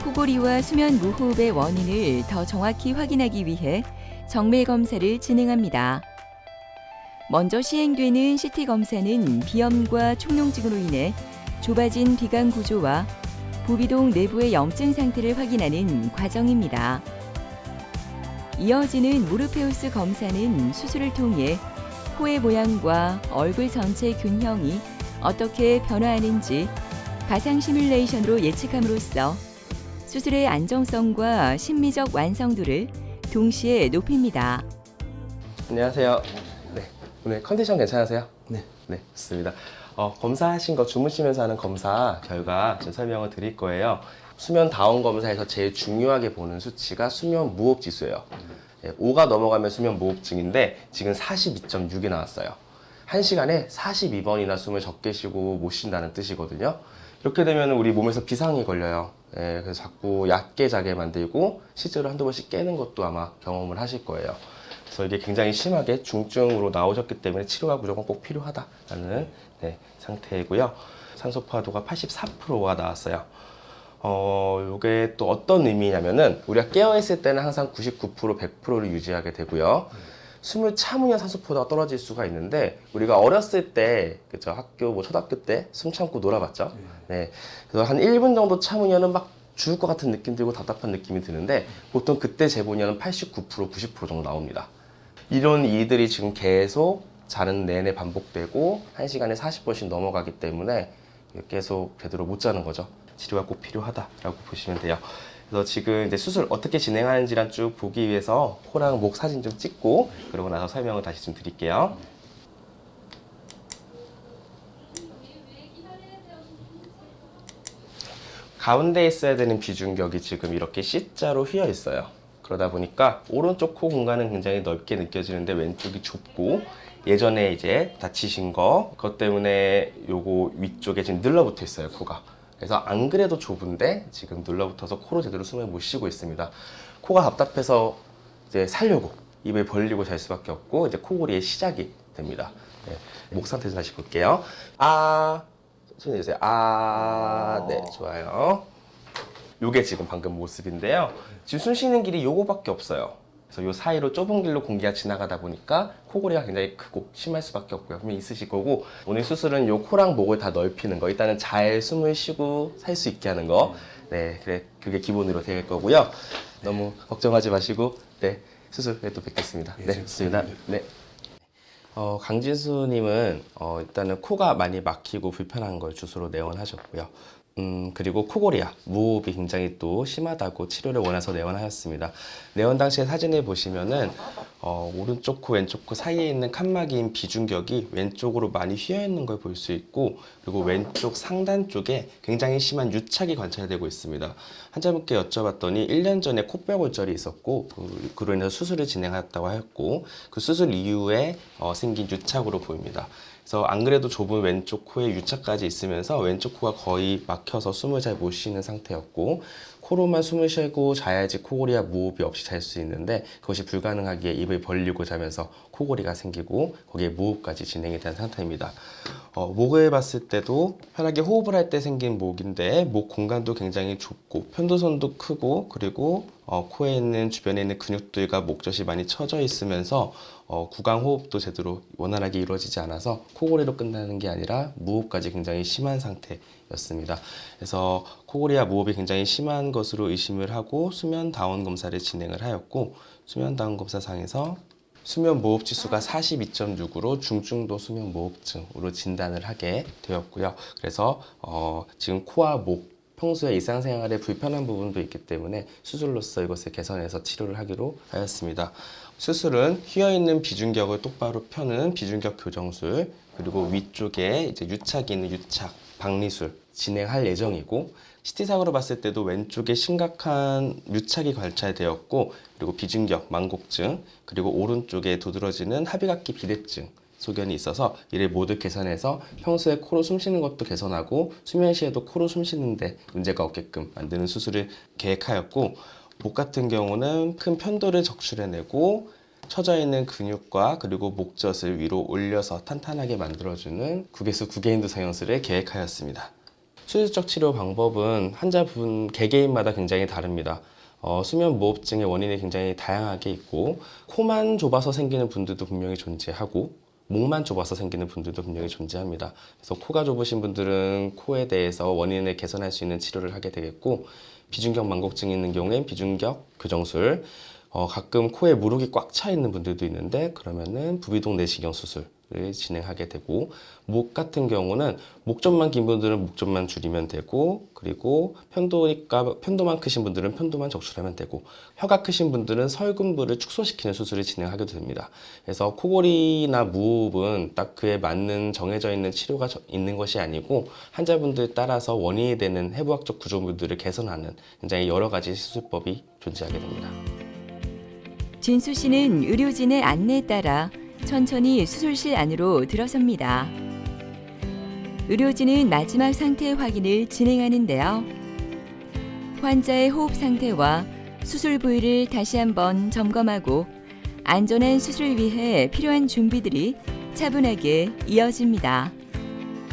코골이와 수면 무호흡의 원인을 더 정확히 확인하기 위해 정밀 검사를 진행합니다. 먼저 시행되는 CT 검사는 비염과 축농증으로 인해 좁아진 비강 구조와 부비동 내부의 염증 상태를 확인하는 과정입니다. 이어지는 모르페우스 검사는 수술을 통해 코의 모양과 얼굴 전체 균형이 어떻게 변화하는지 가상 시뮬레이션으로 예측함으로써 수술의 안정성과 심리적 완성도를 동시에 높입니다. 안녕하세요. 네, 오늘 컨디션 괜찮으세요? 네. 네, 좋습니다. 검사하신 거 주무시면서 하는 검사 결과 좀 설명을 드릴 거예요. 수면 다운 검사에서 제일 중요하게 보는 수치가 수면 무호흡 지수예요. 5가 넘어가면 수면 무호흡증인데 지금 42.6이 나왔어요. 1시간에 42번이나 숨을 적게 쉬고 못 쉰다는 뜻이거든요. 이렇게 되면 우리 몸에서 비상이 걸려요. 그래서 자꾸 얕게 자게 만들고 실제로 한두 번씩 깨는 것도 아마 경험을 하실 거예요. 그래서 이게 굉장히 심하게 중증으로 나오셨기 때문에 치료가 무조건 꼭 필요하다라는 상태이고요. 산소포화도가 84%가 나왔어요. 이게 또 어떤 의미냐면은 우리가 깨어있을 때는 항상 99%, 100%를 유지하게 되고요. 숨을 참으면 산소포화도가 떨어질 수가 있는데 우리가 어렸을 때, 그죠? 학교, 초등학교 때 숨 참고 놀아봤죠? 네. 그래서 한 1분 정도 참으면은 막 죽을 것 같은 느낌 들고 답답한 느낌이 드는데 보통 그때 재보면 89%, 90% 정도 나옵니다. 이런 일들이 지금 계속 자는 내내 반복되고 1시간에 40번씩 넘어가기 때문에 계속 제대로 못 자는 거죠. 치료가 꼭 필요하다라고 보시면 돼요. 그래서 지금 이제 수술 어떻게 진행하는지랑 쭉 보기 위해서 코랑 목 사진 좀 찍고 그러고 나서 설명을 다시 좀 드릴게요. 가운데 있어야 되는 비중격이 지금 이렇게 C자로 휘어 있어요. 그러다 보니까 오른쪽 코 공간은 굉장히 넓게 느껴지는데 왼쪽이 좁고 예전에 이제 다치신 그것 때문에 요거 위쪽에 지금 늘러붙어 있어요, 코가. 그래서 안 그래도 좁은데 지금 눌러붙어서 코로 제대로 숨을 못 쉬고 있습니다. 코가 답답해서 이제 살려고 입을 벌리고 잘 수밖에 없고 이제 코골이의 시작이 됩니다. 네. 목 상태 좀 다시 볼게요. 손 내주세요. 네, 좋아요. 요게 지금 방금 모습인데요. 지금 숨 쉬는 길이 요거밖에 없어요. 그래서 요 사이로 좁은 길로 공기가 지나가다 보니까 코골이가 굉장히 크고 심할 수밖에 없고요. 분명히 있으실 거고 오늘 수술은 요 코랑 목을 다 넓히는 거, 일단은 잘 숨을 쉬고 살 수 있게 하는 거, 네, 그게 기본으로 될 거고요. 너무 걱정하지 마시고, 네, 수술에 또 뵙겠습니다. 네, 좋습니다. 네. 강진수님은 일단은 코가 많이 막히고 불편한 걸 주소로 내원하셨고요. 그리고 코골이야, 무호흡이 굉장히 또 심하다고 치료를 원해서 내원하셨습니다. 내원 당시의 사진을 보시면은 오른쪽 코, 왼쪽 코 사이에 있는 칸막이인 비중격이 왼쪽으로 많이 휘어 있는 걸 볼 수 있고, 그리고 왼쪽 상단 쪽에 굉장히 심한 유착이 관찰되고 있습니다. 환자분께 여쭤봤더니 1년 전에 코뼈골절이 있었고 그로 인해서 수술을 진행했다고 하였고, 그 수술 이후에 생긴 유착으로 보입니다. 그래서 안 그래도 좁은 왼쪽 코에 유착까지 있으면서 왼쪽 코가 거의 막혀서 숨을 잘 못 쉬는 상태였고, 코로만 숨을 쉬고 자야지 코골이와 무호흡이 없이 잘 수 있는데 그것이 불가능하기에 입을 벌리고 자면서 코골이가 생기고 거기에 무호흡까지 진행이 된 상태입니다. 목을 봤을 때도 편하게 호흡을 할 때 생긴 목인데 목 공간도 굉장히 좁고 편도선도 크고, 그리고 코에 있는 주변에 있는 근육들과 목젖이 많이 처져 있으면서 구강 호흡도 제대로 원활하게 이루어지지 않아서 코골이로 끝나는 게 아니라 무호흡까지 굉장히 심한 상태였습니다. 그래서 코골이와 무호흡이 굉장히 심한 것으로 의심을 하고 수면 다운 검사를 진행을 하였고, 수면 다운 검사상에서 수면 무호흡 지수가 42.6으로 중증도 수면 무호흡증으로 진단을 하게 되었고요. 그래서 지금 코와 목, 평소에 일상생활에 불편한 부분도 있기 때문에 수술로서 이것을 개선해서 치료를 하기로 하였습니다. 수술은 휘어있는 비중격을 똑바로 펴는 비중격 교정술, 그리고 위쪽에 이제 유착이 있는 유착, 박리술 진행할 예정이고, CT상으로 봤을 때도 왼쪽에 심각한 유착이 관찰되었고, 그리고 비중격, 만곡증, 그리고 오른쪽에 두드러지는 합의각기 비대증 소견이 있어서 이를 모두 개선해서 평소에 코로 숨 쉬는 것도 개선하고 수면 시에도 코로 숨 쉬는데 문제가 없게끔 만드는 수술을 계획하였고, 목 같은 경우는 큰 편도를 적출해내고 처져 있는 근육과 그리고 목젖을 위로 올려서 탄탄하게 만들어주는 구개수 구개인두 성형술을 계획하였습니다. 수술적 치료 방법은 환자분 개개인마다 굉장히 다릅니다. 수면 무호흡증의 원인이 굉장히 다양하게 있고, 코만 좁아서 생기는 분들도 분명히 존재하고 목만 좁아서 생기는 분들도 분명히 존재합니다. 그래서 코가 좁으신 분들은 코에 대해서 원인을 개선할 수 있는 치료를 하게 되겠고, 비중격 만곡증이 있는 경우엔 비중격 교정술, 가끔 코에 무릎이 꽉 차 있는 분들도 있는데 그러면은 부비동 내시경 수술을 진행하게 되고, 목 같은 경우는 목젖만 긴 분들은 목젖만 줄이면 되고, 그리고 편도만 크신 분들은 편도만 적출하면 되고, 혀가 크신 분들은 설근부를 축소시키는 수술을 진행하게 됩니다. 그래서 코골이나 무호흡은 딱 그에 맞는 정해져 있는 치료가 있는 것이 아니고 환자분들 따라서 원인이 되는 해부학적 구조물들을 개선하는 굉장히 여러 가지 수술법이 존재하게 됩니다. 진수 씨는 의료진의 안내에 따라 천천히 수술실 안으로 들어섭니다. 의료진은 마지막 상태 확인을 진행하는데요. 환자의 호흡 상태와 수술 부위를 다시 한번 점검하고 안전한 수술을 위해 필요한 준비들이 차분하게 이어집니다.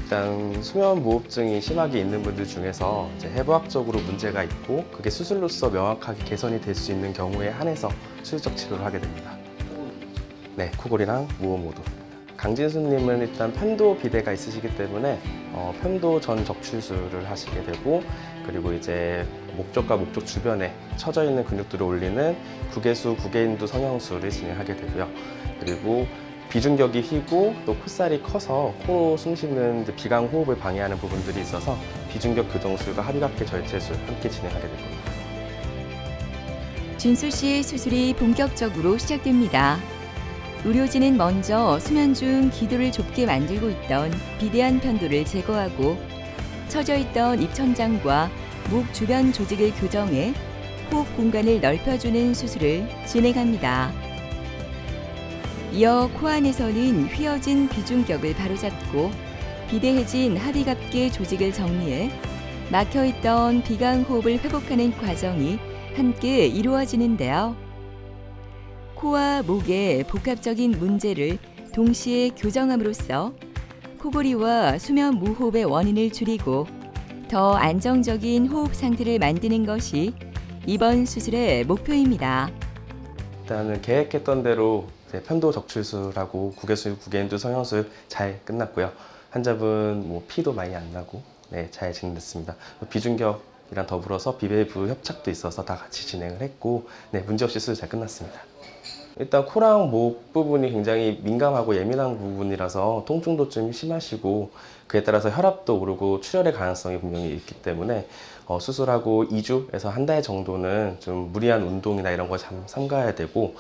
일단 수면 무호흡증이 심하게 있는 분들 중에서 이제 해부학적으로 문제가 있고 그게 수술로서 명확하게 개선이 될 수 있는 경우에 한해서 수술적 치료를 하게 됩니다. 네, 코골이랑 무호흡 모두. 강진수님은 일단 편도 비대가 있으시기 때문에 편도 전 적출술을 하시게 되고, 그리고 이제 목젖과 목젖 주변에 처져 있는 근육들을 올리는 구개수 구개인두 성형술을 진행하게 되고요. 그리고 비중격이 휘고 또 콧살이 커서 코로 숨쉬는 비강 호흡을 방해하는 부분들이 있어서 비중격 교정술과 합의각기 절제술 함께 진행하게 됩니다. 진수 씨의 수술이 본격적으로 시작됩니다. 의료진은 먼저 수면 중 기도를 좁게 만들고 있던 비대한 편도를 제거하고 처져 있던 입천장과 목 주변 조직을 교정해 호흡 공간을 넓혀주는 수술을 진행합니다. 이어 코 안에서는 휘어진 비중격을 바로잡고 비대해진 하비갑계 조직을 정리해 막혀있던 비강 호흡을 회복하는 과정이 함께 이루어지는데요. 코와 목의 복합적인 문제를 동시에 교정함으로써 코골이와 수면 무호흡의 원인을 줄이고 더 안정적인 호흡 상태를 만드는 것이 이번 수술의 목표입니다. 일단은 계획했던 대로 편도 적출술하고 구개수 구개인두 성형술 잘 끝났고요. 환자분 피도 많이 안 나고 잘 진행됐습니다. 비중격이랑 더불어서 비밸브 협착도 있어서 다 같이 진행을 했고 문제없이 수술 잘 끝났습니다. 일단 코랑 목 부분이 굉장히 민감하고 예민한 부분이라서 통증도 좀 심하시고 그에 따라서 혈압도 오르고 출혈의 가능성이 분명히 있기 때문에 수술하고 2주에서 한 달 정도는 좀 무리한 운동이나 이런 거 삼가야 되고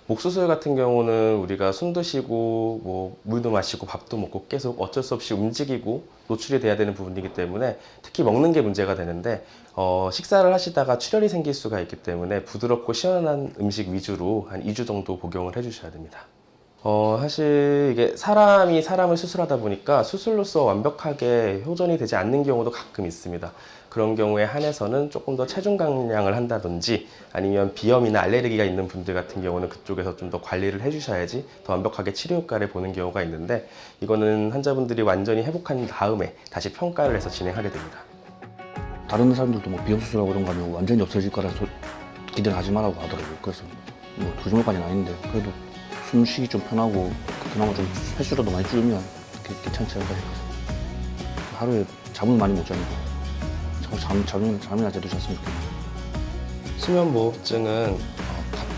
목 수술 같은 경우는 우리가 숨도 쉬고 뭐 물도 마시고 밥도 먹고 계속 어쩔 수 없이 움직이고 노출이 돼야 되는 부분이기 때문에 특히 먹는 게 문제가 되는데 식사를 하시다가 출혈이 생길 수가 있기 때문에 부드럽고 시원한 음식 위주로 한 2주 정도 복용을 해주셔야 됩니다. 사실 이게 사람이 사람을 수술하다 보니까 수술로서 완벽하게 호전이 되지 않는 경우도 가끔 있습니다. 그런 경우에 한해서는 조금 더 체중 감량을 한다든지 아니면 비염이나 알레르기가 있는 분들 같은 경우는 그쪽에서 좀 더 관리를 해주셔야지 더 완벽하게 치료 효과를 보는 경우가 있는데 이거는 환자분들이 완전히 회복한 다음에 다시 평가를 해서 진행하게 됩니다. 다른 사람들도 뭐 비염 수술하고 이런 거 하면 완전히 없어질 거라 기대는 하지 말라고 하더라고요. 그래서 뭐 그 정도까지는 아닌데 그래도 숨쉬기 좀 편하고 그나마 좀 횟수라도 많이 줄면 괜찮지 않을까 싶어요. 하루에 잠을 많이 못 자니까 잠이나 제대셨으면 좋겠네요. 수면무호흡증은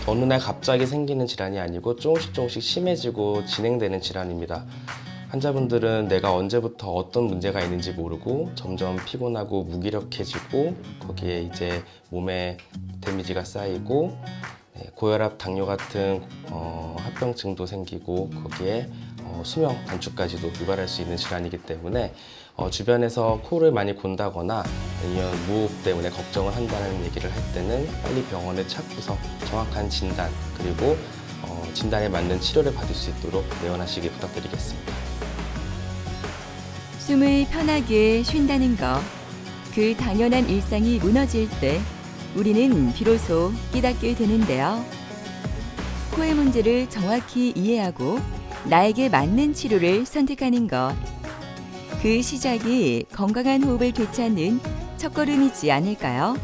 어느 날 갑자기 생기는 질환이 아니고 조금씩 심해지고 진행되는 질환입니다. 환자분들은 내가 언제부터 어떤 문제가 있는지 모르고 점점 피곤하고 무기력해지고 거기에 이제 몸에 데미지가 쌓이고 고혈압, 당뇨 같은 합병증도 생기고 거기에 수명 단축까지도 유발할 수 있는 질환이기 때문에 주변에서 코를 많이 곤다거나 아니면 무호흡 때문에 걱정을 한다는 얘기를 할 때는 빨리 병원을 찾고서 정확한 진단 그리고 진단에 맞는 치료를 받을 수 있도록 내원하시기 부탁드리겠습니다. 숨을 편하게 쉰다는 것, 그 당연한 일상이 무너질 때 우리는 비로소 깨닫게 되는데요. 코의 문제를 정확히 이해하고 나에게 맞는 치료를 선택하는 것. 그 시작이 건강한 호흡을 되찾는 첫걸음이지 않을까요?